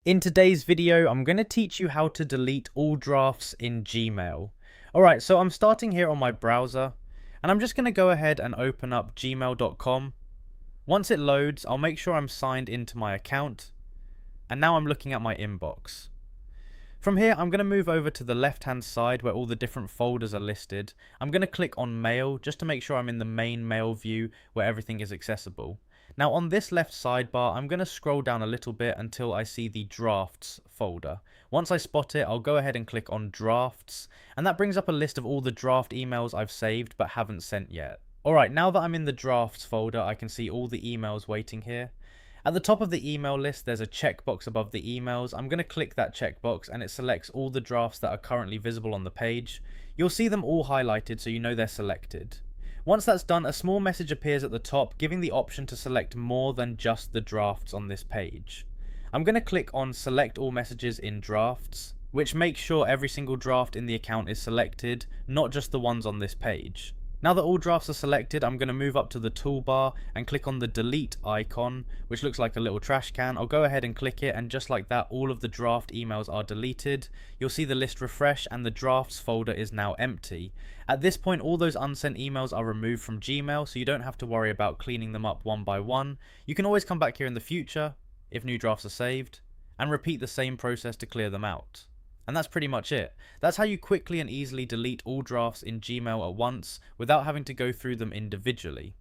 In today's video, I'm going to teach you how to delete all drafts in Gmail. Alright, so I'm starting here on my browser, and I'm just going to go ahead and open up gmail.com. Once it loads, I'll make sure I'm signed into my account, and now I'm looking at my inbox. From here, I'm going to move over to the left-hand side where all the different folders are listed. I'm going to click on Mail, just to make sure I'm in the main Mail view where everything is accessible. Now on this left sidebar, I'm going to scroll down a little bit until I see the Drafts folder. Once I spot it, I'll go ahead and click on Drafts, and that brings up a list of all the draft emails I've saved but haven't sent yet. Alright, now that I'm in the Drafts folder, I can see all the emails waiting here. At the top of the email list, there's a checkbox above the emails. I'm going to click that checkbox and it selects all the drafts that are currently visible on the page. You'll see them all highlighted so you know they're selected. Once that's done, a small message appears at the top giving the option to select more than just the drafts on this page. I'm going to click on Select All Messages in Drafts, which makes sure every single draft in the account is selected, not just the ones on this page. Now that all drafts are selected, I'm going to move up to the toolbar and click on the delete icon, which looks like a little trash can. I'll go ahead and click it, and just like that, all of the draft emails are deleted. You'll see the list refresh and the drafts folder is now empty. At this point, all those unsent emails are removed from Gmail, so you don't have to worry about cleaning them up one by one. You can always come back here in the future, if new drafts are saved, and repeat the same process to clear them out. And that's pretty much it. That's how you quickly and easily delete all drafts in Gmail at once without having to go through them individually.